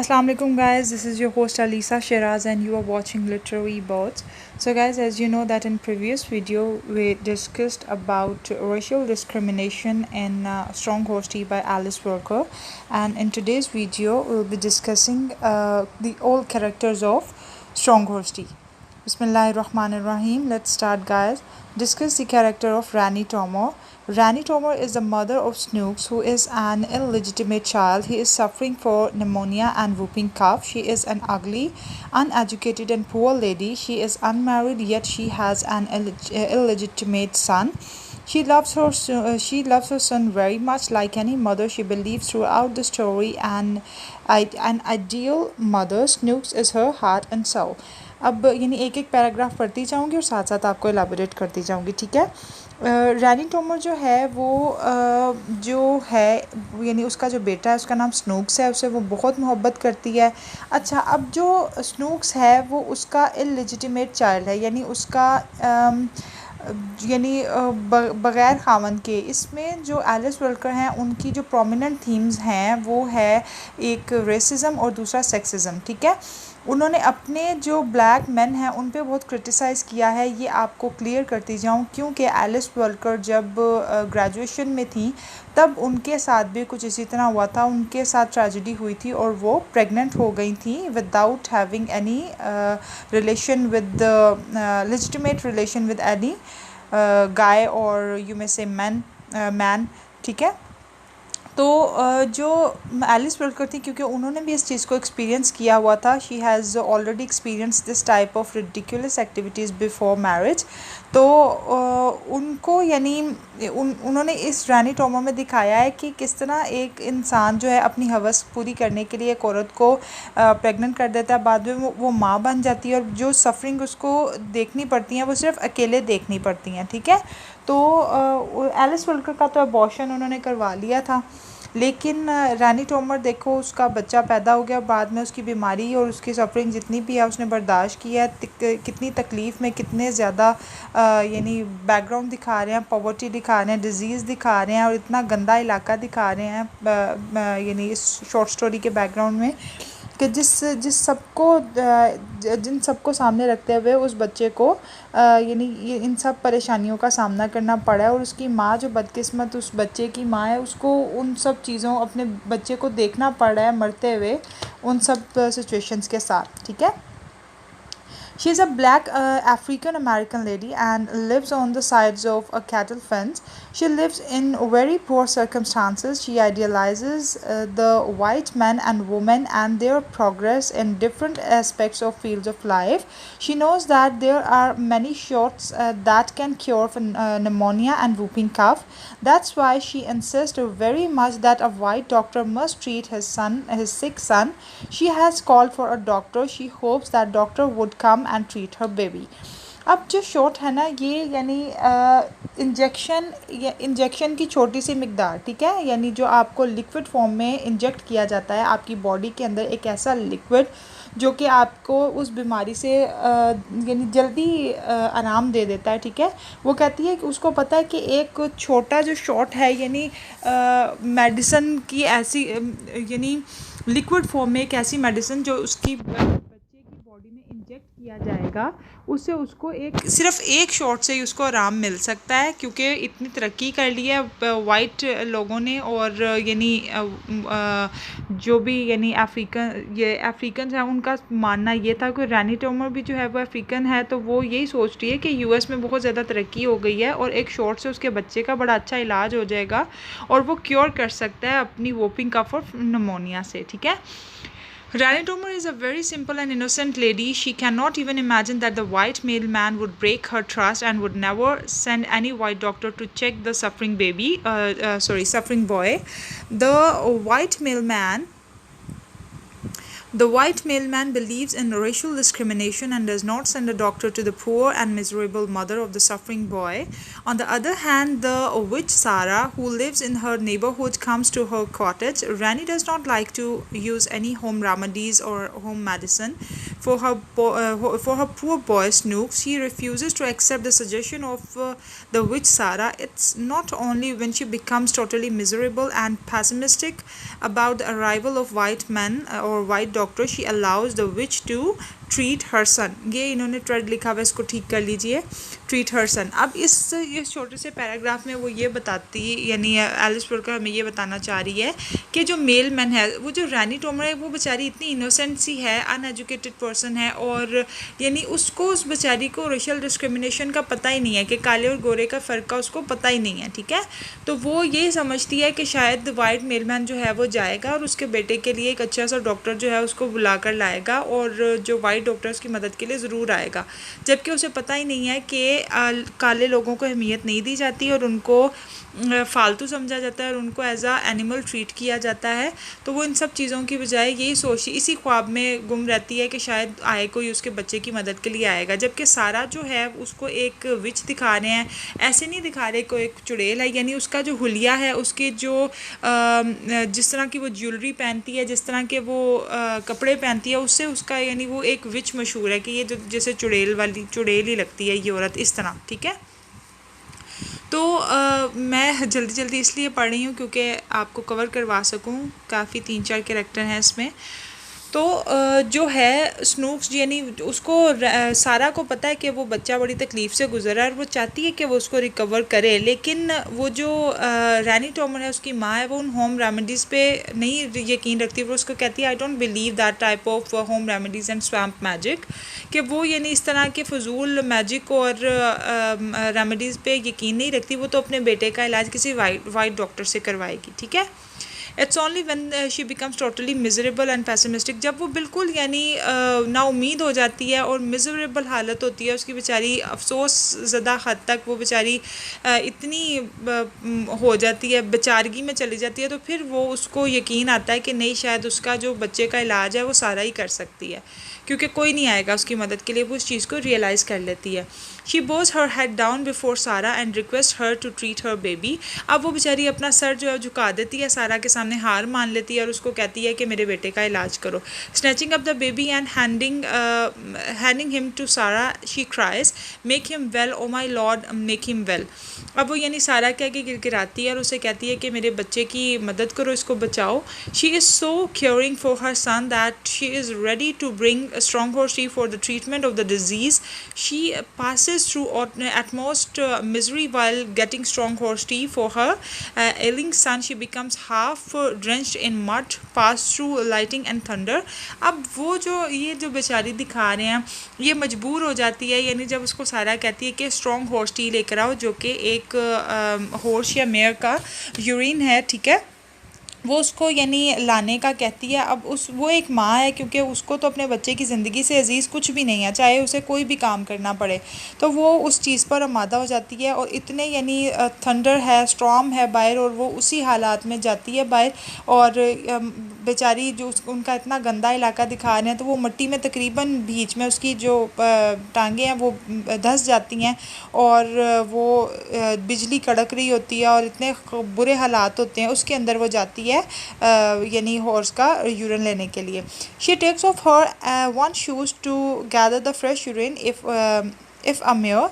Assalamu alaikum guys, this is your host Alisa Shiraz and you are watching Literary Boards. So guys, as you know that in previous video we discussed about racial discrimination in Strong-Hosty by Alice Walker, and in today's video we'll be discussing the all characters of Strong-Hosty. Bismillahirrahmanirrahim. Let's start guys. Discuss the character of Rani Tomor. Rani Tomor is the mother of Snooks, who is an illegitimate child. He is suffering for pneumonia and whooping cough. She is an ugly, uneducated and poor lady. She is unmarried, yet she has an illegitimate son. She loves her son very much. Like any mother, she believes throughout the story an ideal mother. Snooks is her heart and soul. अब यानी एक एक paragraph पढ़ती जाऊँगी और साथ साथ आपको एलाबोरेट करती जाऊँगी, ठीक है। रानी टोमर जो है वो जो है यानी उसका जो बेटा है उसका नाम स्नूक्स है, उसे वो बहुत मोहब्बत करती है। अच्छा, अब जो स्नूक्स है वो उसका इलेजिटिमेट चाइल्ड है, यानी उसका यानी बग़ैर ख़ावंद के। इसमें जो एलिस वेल्कर हैं उनकी जो प्रोमिनेंट थीम्स हैं वो है एक रेसिज़म और दूसरा सेक्सिज़म, ठीक है। उन्होंने अपने जो ब्लैक मेन हैं उन पे बहुत क्रिटिसाइज़ किया है, ये आपको क्लियर करती जाऊँ, क्योंकि एलिस वेल्कर जब ग्रेजुएशन में थी तब उनके साथ भी कुछ इसी तरह हुआ था। उनके साथ ट्रेजेडी हुई थी और वो प्रेग्नेंट हो गई थी without having any relation with legitimate relation with any guy और यू मे से मैन, ठीक है। तो जो एलिस वेल्कर थी, क्योंकि उन्होंने भी इस चीज़ को एक्सपीरियंस किया हुआ था, she has already experience this type of ridiculous activities before marriage. तो उनको यानी उन्होंने इस रानी टोमर में दिखाया है कि किस तरह एक इंसान जो है अपनी हवस पूरी करने के लिए एक औरत को प्रेग्नेंट कर देता है, बाद में वो माँ बन जाती है और जो सफरिंग उसको देखनी पड़ती हैं वो सिर्फ अकेले देखनी पड़ती हैं, ठीक है। तो एलिस वेल्कर का तो अबॉर्शन उन्होंने करवा लिया था, लेकिन रानी टोमर देखो उसका बच्चा पैदा हो गया, बाद में उसकी बीमारी और उसकी सफरिंग जितनी भी है उसने बर्दाश्त किया है। कितनी तकलीफ़ में कितने ज़्यादा यानी बैकग्राउंड दिखा रहे हैं, पॉवर्टी दिखा रहे हैं, डिज़ीज़ दिखा रहे हैं और इतना गंदा इलाका दिखा रहे हैं यानी इस शॉर्ट स्टोरी के बैकग्राउंड में, कि जिन सबको सामने रखते हुए उस बच्चे को यानी ये इन सब परेशानियों का सामना करना पड़ा है। और उसकी माँ जो बदकिस्मत उस बच्चे की माँ है, उसको उन सब चीज़ों अपने बच्चे को देखना पड़ रहा है मरते हुए उन सब सिचुएशंस के साथ, ठीक है। She is a black African American lady and lives on the sides of a cattle fence. She lives in very poor circumstances. She idealizes the white man and woman and their progress in different aspects of fields of life. She knows that there are many shots that can cure for pneumonia and whooping cough. That's why she insists very much that a white doctor must treat his sick son. She has called for a doctor. She hopes that doctor would come and treat her baby. अब जो shot है ना ये यानी injection की छोटी सी मिकदार, ठीक है, यानी जो आपको लिक्विड फॉर्म में इंजेक्ट किया जाता है आपकी बॉडी के अंदर, एक ऐसा लिक्विड जो कि आपको उस बीमारी से यानी जल्दी आराम दे देता है, ठीक है। वो कहती है कि उसको पता है कि एक छोटा जो शॉट है यानी मेडिसिन की ऐसी यानी लिक्विड फॉर्म में एक ऐसी मेडिसिन जो उसकी बच्चे की बॉडी में इंजेक्ट किया जाएगा, उससे उसको सिर्फ एक शॉट से ही उसको आराम मिल सकता है, क्योंकि इतनी तरक्की कर ली है वाइट लोगों ने। और यानी जो भी यानी अफ्रीकन हैं उनका मानना ये था कि रानी टोमर भी जो है वो अफ्रीकन है, तो वो यही सोच रही है कि यूएस में बहुत ज़्यादा तरक्की हो गई है और एक शॉट से उसके बच्चे का बड़ा अच्छा इलाज हो जाएगा और वो क्योर कर सकता है अपनी वोपिंग कफ और निमोनिया से, ठीक है। Rani Tomer is a very simple and innocent lady. She cannot even imagine that the white mailman would break her trust and would never send any white doctor to check the suffering boy. The white mailman believes in racial discrimination and does not send a doctor to the poor and miserable mother of the suffering boy. On the other hand, the witch Sarah, who lives in her neighborhood, comes to her cottage. Rani does not like to use any home remedies or home medicine. for her poor boy Snook. She refuses to accept the suggestion of the witch Sarah. It's not only when she becomes totally miserable and pessimistic about the arrival of white men or white doctor, she allows the witch to treat her son. ये इन्होंने trade लिखा हुआ है, इसको ठीक कर लीजिए. Treat her सन. अब इस छोटे से पैराग्राफ में वो ये बताती है, यानी एलिस वॉल्कर हमें ये बताना चाह रही है कि जो मेल मैन है, वो जो रानी टॉमर है, वो बेचारी इतनी इनोसेंट सी है, अनएजुकेटेड पर्सन है, और यानी उसको, उस बेचारी को रेशियल डिस्क्रिमिनेशन का पता ही नहीं है कि काले और गोरे का फ़र्क का उसको पता ही नहीं है. ठीक है, तो वो ये समझती है कि शायद वाइट मेलमैन जो है वो जाएगा और उसके बेटे के लिए एक अच्छा सा डॉक्टर जो है उसको बुला कर लाएगा, और जो वाइट डॉक्टर्स की मदद के लिए ज़रूर आएगा, जबकि उसे पता ही नहीं है कि काले लोगों को अहमियत नहीं दी जाती और उनको फालतू समझा जाता है और उनको एज आ एनिमल ट्रीट किया जाता है. तो वो इन सब चीज़ों की बजाय यही सोचती, इसी ख्वाब में गुम रहती है कि शायद आए कोई उसके बच्चे की मदद के लिए आएगा, जबकि सारा जो है उसको एक विच दिखा रहे हैं. ऐसे नहीं दिखा रहे कोई एक चुड़ैल है, यानी उसका जो हुलिया है, उसके जो जिस तरह की वो ज्वेलरी पहनती है, जिस तरह के वो कपड़े पहनती है, उससे उसका यानी वो एक विच मशहूर है कि ये जो जैसे चुड़ैल ही लगती है ये औरत, इस तरह. ठीक है, तो मैं जल्दी इसलिए पढ़ रही हूँ क्योंकि आपको कवर करवा सकूँ. काफ़ी 3-4 कैरेक्टर हैं इसमें. तो जो है स्नूक्स, यानी उसको सारा को पता है कि वो बच्चा बड़ी तकलीफ़ से गुजर रहा है और वो चाहती है कि वो उसको रिकवर करे, लेकिन वो जो रानी टॉमर है, उसकी माँ है, वो उन होम रेमेडीज़ पे नहीं यकीन रखती. वो उसको कहती है I don't believe that type of home remedies and swamp magic, कि वो यानी इस तरह के फजूल मैजिक और रेमेडीज़ पे यकीन नहीं रखती. वो तो अपने बेटे का इलाज किसी वाइट डॉक्टर से करवाएगी. ठीक है, it's only when she becomes totally miserable and pessimistic, जब वो बिल्कुल यानी नाउमीद हो जाती है और मिजरेबल हालत होती है उसकी, बेचारी अफसोस ज़दा हद तक वो बेचारी इतनी हो जाती है, बेचारगी में चली जाती है, तो फिर वो उसको यकीन आता है कि नहीं, शायद उसका जो बच्चे का इलाज है वो सारा ही कर सकती है, क्योंकि कोई नहीं आएगा उसकी मदद के लिए. वो उस चीज़ को रियलाइज़ कर लेती है. She bows her head down before Sara and request her to treat her baby. अब वो बेचारी अपना सर जो है झुका देती है, सारा के सामने हार मान लेती है और उसको कहती है कि मेरे बेटे का इलाज करो. Snatching up the baby and handing him to Sara, she cries make him well, oh my Lord make him well. अब वो यानी सारा के आगे गिड़गिड़ाती है और उसे कहती है कि मेरे बच्चे की मदद करो, इसको बचाओ. She is so curing for her son that she is ready to bring strong horse tea for the treatment of the disease. She passes through utmost misery while getting strong horse tea for her ailing son. She becomes half drenched in mud, pass through lightning and thunder. अब वो जो ये जो बेचारी दिखा रहे हैं, ये मजबूर हो जाती है, यानी जब उसको सारा कहती है कि स्ट्रॉन्ग हॉर्स टी लेकर आओ, जो कि एक हॉर्स या मेयर का यूरिन है. ठीक है, वो उसको यानी लाने का कहती है. अब वो एक माँ है, क्योंकि उसको तो अपने बच्चे की ज़िंदगी से अजीज़ कुछ भी नहीं है, चाहे उसे कोई भी काम करना पड़े, तो वो उस चीज़ पर आमादा हो जाती है. और इतने यानी थंडर है, स्टॉर्म है बाहर, और वो उसी हालात में जाती है बाहर, और बेचारी जो उनका इतना गंदा इलाका दिखा रहे हैं, तो वो मिट्टी में तकरीबन बीच में उसकी जो टांगें हैं वो धंस जाती हैं, और वो बिजली कड़क रही होती है और इतने बुरे हालात होते हैं, उसके अंदर वो जाती है यानी हॉर्स का यूरिन लेने के लिए. She takes off her one shoes to gather the fresh urine if a mere,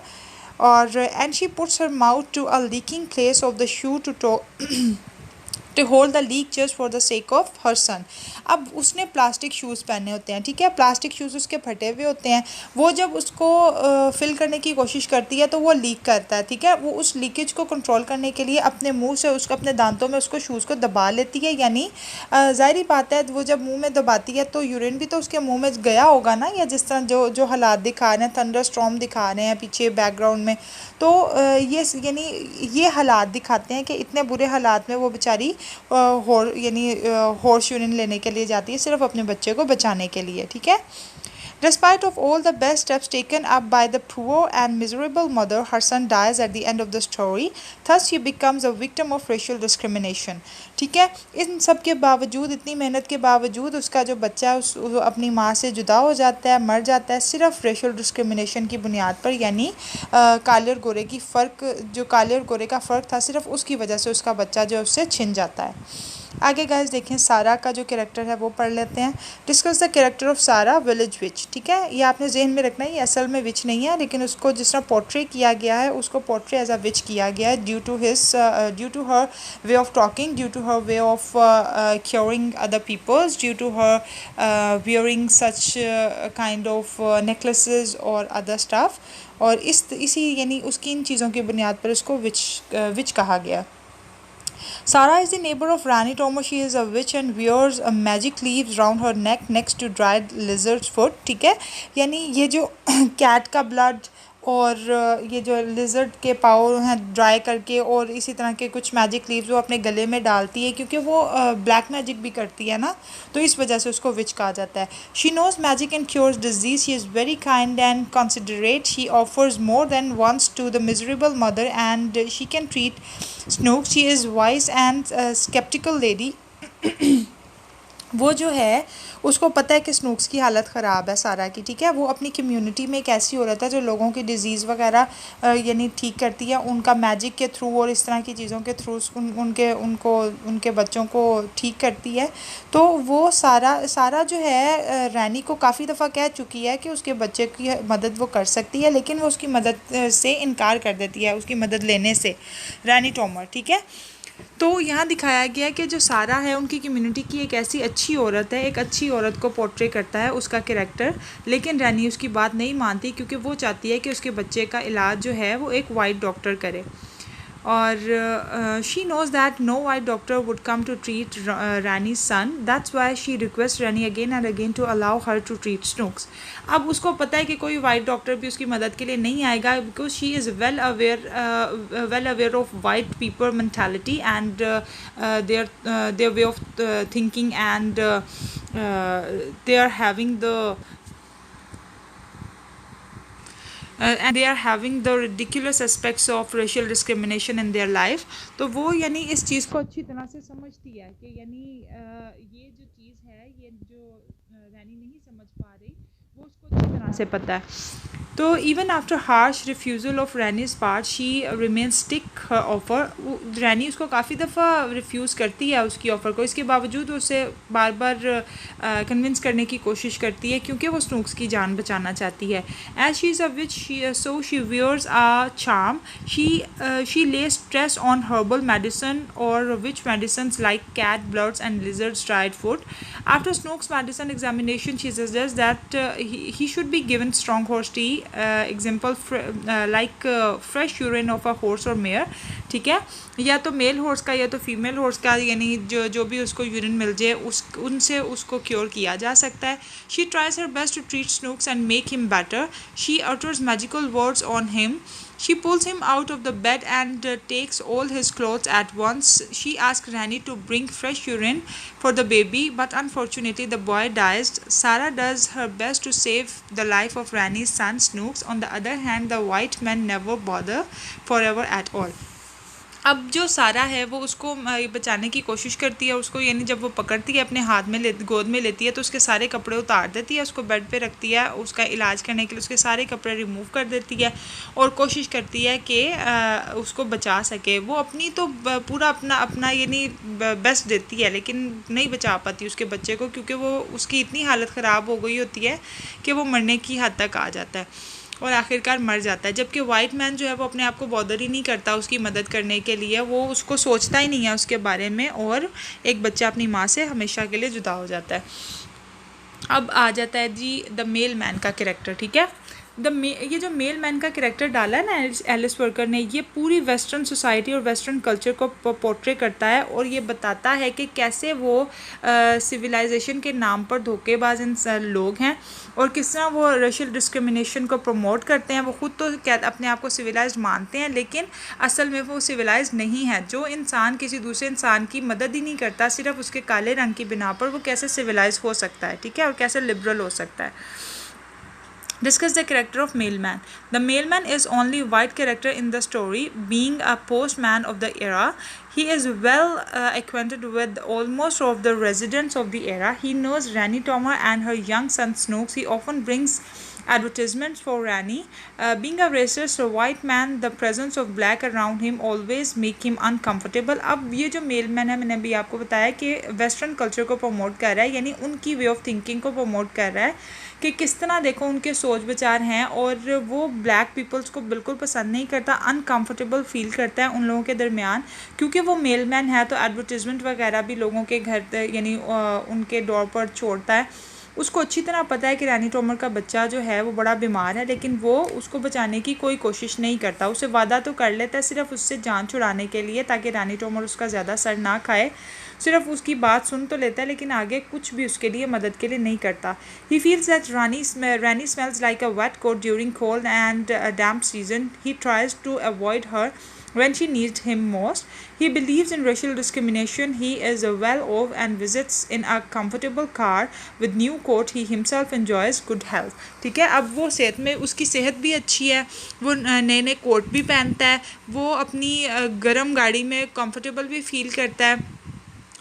or and she puts her mouth to a leaking place of the shoe to hold the leak just for the sake of her son. अब उसने plastic shoes पहने होते हैं. ठीक है, plastic shoes उसके फटे हुए होते हैं. वो जब उसको फिल करने की कोशिश करती है तो वो लीक करता है. ठीक है, वो उस लीकेज को कंट्रोल करने के लिए अपने मुंह से उसको, अपने दांतों में उसको शूज़ को दबा लेती है. यानी ज़ाहिर बात है, वो जब मुंह में दबाती है तो यूरिन भी तो उसके मुंह में गया होगा ना, या जिस तरह जो हालात दिखा रहे हैं, थंडर स्टॉर्म दिखा रहे हैं पीछे बैकग्राउंड में, तो ये यानी ये हालात दिखाते हैं कि इतने बुरे हालात में वो बेचारी हॉर्स यूरिन लेने के लिए जाती है, सिर्फ अपने बच्चे को बचाने के लिए. ठीक है, despite of all the best steps taken up by the poor and miserable mother, her son dies at the end of the story. Thus, she becomes a victim of racial discrimination. ठीक है। इन सब के बावजूद, इतनी मेहनत के बावजूद उसका जो बच्चा है वो अपनी माँ से जुदा हो जाता है, मर जाता है, सिर्फ रेशल डिस्क्रिमिनेशन की बुनियाद पर, यानी काले और गोरे की फ़र्क, जो काले और गोरे का फ़र्क था सिर्फ उसकी वजह से उसका बच्चा जो उससे छिन जाता है। आगे गाइस देखें, सारा का जो कैरेक्टर है वो पढ़ लेते हैं। डिस्कस द कैरेक्टर ऑफ सारा विलेज विच। ठीक है, ये आपने जहन में रखना है, ये असल में विच नहीं है, लेकिन उसको जिस तरह पोर्ट्रे किया गया है उसको पोर्ट्रे एज अ विच किया गया है due to her way of talking, due to her way of curing other peoples, due to her wearing such kind of necklaces और अदर स्टफ, और इसी यानी उसकी इन चीज़ों की बुनियाद पर उसको विच कहा गया। Sarah is the neighbor of Rani Tomo. She is a witch and wears a magic leaves round her neck next to dried lizard's foot. ठीक है, यानी ये जो कैट का ब्लड और ये जो लिजर्ड के पाव हैं ड्राई करके, और इसी तरह के कुछ मैजिक लीव्स वो अपने गले में डालती है, क्योंकि वो ब्लैक मैजिक भी करती है ना, तो इस वजह से उसको विच कहा जाता है। She knows magic and cures disease, she is very kind and considerate, she offers more than once to the miserable mother and she can treat snook, she is wise and sceptical lady. वो जो है उसको पता है कि स्नूक्स की हालत ख़राब है सारा की, ठीक है। वो अपनी कम्युनिटी में एक ऐसी औरत है जो लोगों की डिज़ीज़ वगैरह यानी ठीक करती है, उनका मैजिक के थ्रू और इस तरह की चीज़ों के थ्रू उनके बच्चों को ठीक करती है। तो वो सारा जो है रैनी को काफ़ी दफ़ा कह चुकी है कि उसके बच्चे की मदद वो कर सकती है, लेकिन वो उसकी मदद से इनकार कर देती है, उसकी मदद लेने से, रैनी टॉमर, ठीक है। तो यहाँ दिखाया गया कि जो सारा है उनकी कम्युनिटी की एक ऐसी अच्छी औरत है, एक अच्छी औरत को पोर्ट्रे करता है उसका कैरेक्टर, लेकिन रैनी उसकी बात नहीं मानती, क्योंकि वो चाहती है कि उसके बच्चे का इलाज जो है वो एक वाइट डॉक्टर करे, और she knows that no white doctor would come to treat Rani's son, that's why she request Rani again and again to allow her to treat Snooks. अब उसको पता है कि कोई वाइट डॉक्टर भी उसकी मदद के लिए नहीं आएगा, because she is well aware of white people mentality and their way of thinking and they are having the and they are having the ridiculous aspects of racial discrimination in their life। तो वो यानी इस चीज़ को अच्छी तरह से समझती है कि यानी ये जो चीज़ है, ये जो रैनी नहीं समझ पा रही, वो उसको अच्छी तरह से पता है। तो even after harsh refusal of Rani's part she remain stick her offer, Rani उसको काफ़ी दफ़ा रिफ्यूज़ करती है उसकी ऑफ़र को, इसके बावजूद उसे बार बार कन्विंस करने की कोशिश करती है, क्योंकि वो स्नूक्स की जान बचाना चाहती है। As she is a witch so she wears a charm, she lays stress on herbal medicine or witch medicines like cat bloods and lizard's dried food. After Snook's medicine examination, she suggests that he should be given strong horse tea, example like fresh urine of a horse or mare, ठीक है, या तो mail horse का या तो female horse का, यानी जो भी उसको यूरिन मिल जाए उनसे उसको क्योर किया जा सकता है। She tries her best to treat Snooks and make him better, she utters magical words on him, she pulls him out of the bed and takes all his clothes at once. She asks Rani to bring fresh urine for the baby, but unfortunately the boy dies. Sarah does her best to save the life of Rani's son Snooks. On the other hand, the white men never bother forever at all. अब जो सारा है वो उसको बचाने की कोशिश करती है, उसको यानी जब वो पकड़ती है अपने हाथ में गोद में लेती है तो उसके सारे कपड़े उतार देती है, उसको बेड पे रखती है, उसका इलाज करने के लिए उसके सारे कपड़े रिमूव कर देती है और कोशिश करती है कि उसको बचा सके। वो अपनी तो पूरा अपना यानी बेस्ट देती है, लेकिन नहीं बचा पाती उसके बच्चे को, क्योंकि वो उसकी इतनी हालत ख़राब हो गई होती है कि वो मरने की हद तक आ जाता है और आखिरकार मर जाता है। जबकि वाइट मैन जो है वो अपने आप को बॉदर ही नहीं करता उसकी मदद करने के लिए, वो उसको सोचता ही नहीं है उसके बारे में, और एक बच्चा अपनी माँ से हमेशा के लिए जुदा हो जाता है। अब आ जाता है जी द मेल मैन का कैरेक्टर, ठीक है। ये जो मेल मैन का कैरेक्टर डाला है ना एलिस वर्कर ने, ये पूरी वेस्टर्न सोसाइटी और वेस्टर्न कल्चर को पोर्ट्रे करता है और ये बताता है कि कैसे वो सिविलाइजेशन के नाम पर धोखेबाज लोग हैं और किस तरह वो रेशियल डिस्क्रिमिनेशन को प्रमोट करते हैं। वो खुद तो अपने आप को सिविलाइज्ड मानते हैं, लेकिन असल में वो सिविलाइज्ड नहीं है। जो इंसान किसी दूसरे इंसान की मदद ही नहीं करता सिर्फ उसके काले रंग की बिना पर, वो कैसे सिविलाइज हो सकता है, ठीक है, और कैसे लिबरल हो सकता है। Discuss the character of mailman. The mailman is only white character in the story, being a postman of the era. He is well acquainted with almost all of the residents of the era. He knows Rani Toma and her young son Snooks. He often brings advertisements for Rani. Being a racist white man, the presence of black around him always make him uncomfortable. अब ये जो Mailman है, मैंने अभी आपको बताया कि western culture को प्रमोट कर रहा है, यानी उनकी वे ऑफ थिंकिंग को प्रमोट कर रहा है कि किस तरह देखो उनके सोच विचार हैं, और वो ब्लैक पीपल्स को बिल्कुल पसंद नहीं करता, अनकंफर्टेबल फील करता है उन लोगों के दरमियान, क्योंकि वो मेलमैन है तो एडवर्टीज़मेंट वगैरह भी लोगों के घर यानी उनके डोर पर छोड़ता है। उसको अच्छी तरह पता है कि रानी टोमर का बच्चा जो है वो बड़ा बीमार है, लेकिन वो उसको बचाने की कोई कोशिश नहीं करता। उसे वादा तो कर लेता है सिर्फ उससे जान छुड़ाने के लिए, ताकि रानी टोमर उसका ज़्यादा सर ना खाए। सिर्फ उसकी बात सुन तो लेता है, लेकिन आगे कुछ भी उसके लिए मदद के लिए नहीं करता। He feels that Rani smells like a wet coat during cold and damp season. He tries to avoid her when she needs him most. He believes in racial discrimination. He is well off and visits in a comfortable car with new coat. He himself enjoys good health. ठीक है, अब वो सेहत में उसकी सेहत भी अच्छी है, वो नए नए कोट भी पहनता है, वो अपनी गर्म गाड़ी में कंफर्टेबल भी फील करता है,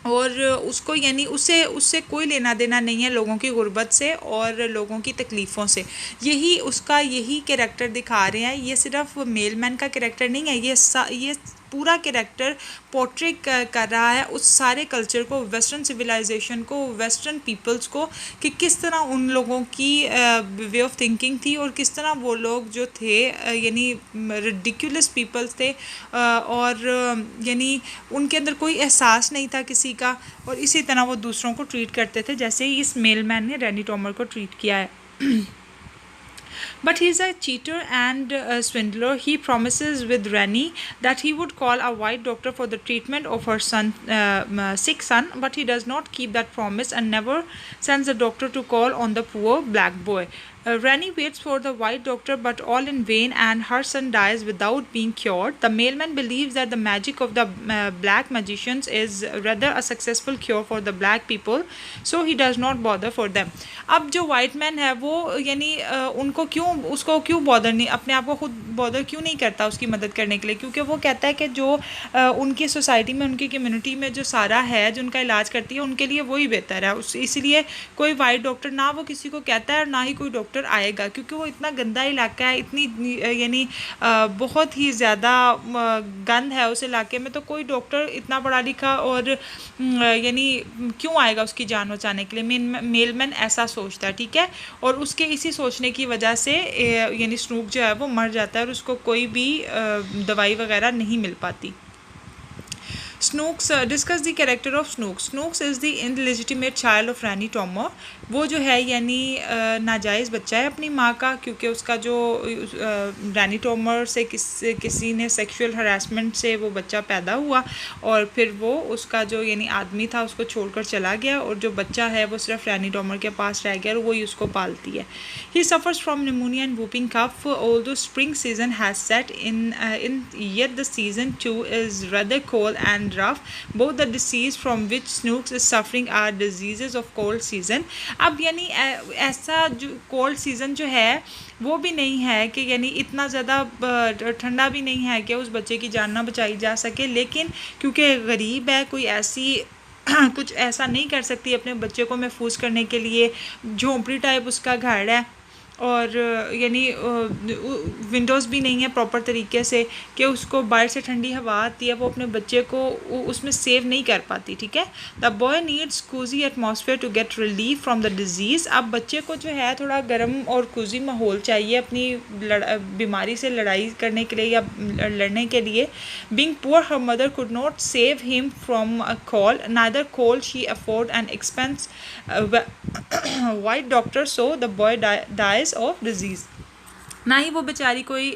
और उसको यानी उससे उससे कोई लेना देना नहीं है लोगों की गुर्बत से और लोगों की तकलीफ़ों से। यही उसका यही कैरेक्टर दिखा रहे हैं। ये सिर्फ मेलमैन का कैरेक्टर नहीं है, ये पूरा कैरेक्टर पोर्ट्रेट कर रहा है उस सारे कल्चर को, वेस्टर्न सिविलाइजेशन को, वेस्टर्न पीपल्स को, कि किस तरह उन लोगों की वे ऑफ थिंकिंग थी, और किस तरह वो लोग जो थे यानी रिडिकुलस पीपल्स थे, और यानी उनके अंदर कोई एहसास नहीं था किसी का, और इसी तरह वो दूसरों को ट्रीट करते थे जैसे ही इस मेलमैन ने रैनी टॉमर को ट्रीट किया है। But he is a cheater and a swindler. He promises with Rani that he would call a white doctor for the treatment of her sick son, but he does not keep that promise and never sends the doctor to call on the poor black boy. Rani waits for the white doctor, but all in vain, and her son dies without being cured. The mailman believes that the magic of the black magicians is rather a successful cure for the black people, so he does not bother for them. अब जो white man है वो यानी उनको उसको क्यों bother नहीं, अपने आप को खुद बॉदर क्यों नहीं करता उसकी मदद करने के लिए, क्योंकि वो कहता है कि जो उनकी सोसाइटी में, उनकी कम्युनिटी में जो सारा है जो उनका इलाज करती है, उनके लिए वही बेहतर है। इसलिए कोई वाइट डॉक्टर ना वो किसी को कहता है और ना ही कोई डॉक्टर आएगा, क्योंकि वो इतना गंदा इलाका है, इतनी यानी बहुत ही ज़्यादा गंद है उस इलाके में, तो कोई डॉक्टर इतना पढ़ा लिखा और यानी क्यों आएगा उसकी जान बचाने के लिए। मेलमैन ऐसा सोचता है, ठीक है, और उसके इसी सोचने की वजह से यानी स्नूक जो है वो मर जाता है और उसको कोई भी दवाई वगैरह नहीं मिल पाती। Snooks discuss the character of Snooks. Snooks is the illegitimate child of Rani Tomer. वो जो है यानी नाजायज़ बच्चा है अपनी माँ का, क्योंकि उसका जो रानी टोमर से किसी ने सेक्सुअल हरासमेंट से वो बच्चा पैदा हुआ, और फिर वो उसका जो यानी आदमी था उसको छोड़कर चला गया, और जो बच्चा है वो सिर्फ रानी टोमर के पास रह गया और वही उसको पालती है। He suffers from pneumonia and whooping cough. Although spring season has set in yet the season 2 is rather cold and rough. Both the disease from which Snooks is suffering are diseases of cold season. अब यानी ऐसा जो cold season जो है वो भी नहीं है कि यानी इतना ज़्यादा ठंडा भी नहीं है कि उस बच्चे की जान ना बचाई जा सके, लेकिन क्योंकि गरीब है, कोई ऐसी कुछ ऐसा नहीं कर सकती अपने बच्चे को महफूज करने के लिए, झोंपड़ी टाइप उसका घर है, और यानी विंडोज़ भी नहीं है प्रॉपर तरीके से कि उसको बाहर से ठंडी हवा आती है, वो अपने बच्चे को उसमें सेव नहीं कर पाती, ठीक है। The boy needs cosy atmosphere to get relief from the disease. अब बच्चे को जो है थोड़ा गर्म और कूजी माहौल चाहिए अपनी बीमारी से लड़ाई करने के लिए या लड़ने के लिए। Being poor her mother could not save him from a cold, neither could she afford an expense white doctor, so the boy dies of disease. ना ही वो बेचारी कोई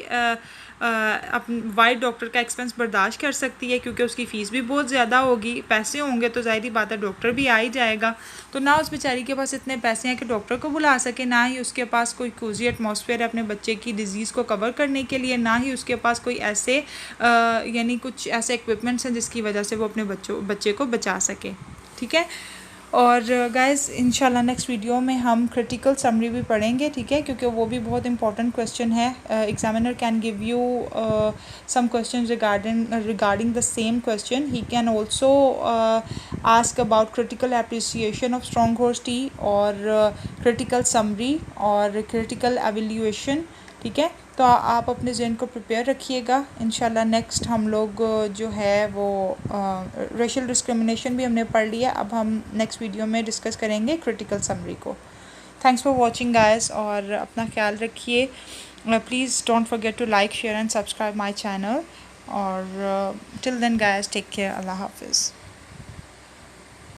वाइट डॉक्टर का एक्सपेंस बर्दाश्त कर सकती है, क्योंकि उसकी फ़ीस भी बहुत ज़्यादा होगी, पैसे होंगे तो ज़ाहिर बात है डॉक्टर भी आ ही जाएगा, तो ना उस बेचारी के पास इतने पैसे हैं कि डॉक्टर को बुला सके, ना ही उसके पास कोई कोजी एटमॉस्फेयर है अपने बच्चे की डिज़ीज़ को कवर करने के लिए, ना ही उसके पास कोई ऐसे यानी कुछ ऐसे इक्विपमेंट्स हैं जिसकी वजह से वो अपने बच्चे को बचा सके, ठीक है। और गाइस इंशाल्लाह नेक्स्ट वीडियो में हम क्रिटिकल समरी भी पढ़ेंगे, ठीक है, क्योंकि वो भी बहुत इंपॉर्टेंट क्वेश्चन है. Examiner can give you some questions regarding the same question. He can also ask about critical appreciation of strong horse tea or critical summary और critical evaluation, ठीक है. तो आप अपने ज़हन को प्रिपेयर रखिएगा. इंशाल्लाह नेक्स्ट हम लोग जो है वो रेशियल डिस्क्रिमिनेशन भी हमने पढ़ लिया. अब हम नेक्स्ट वीडियो में डिस्कस करेंगे क्रिटिकल समरी को. थैंक्स फॉर वॉचिंग गाइस, और अपना ख्याल रखिए. Please don't forget to like, share and subscribe my channel. और till then guys, take care. अल्लाह हाफिज़.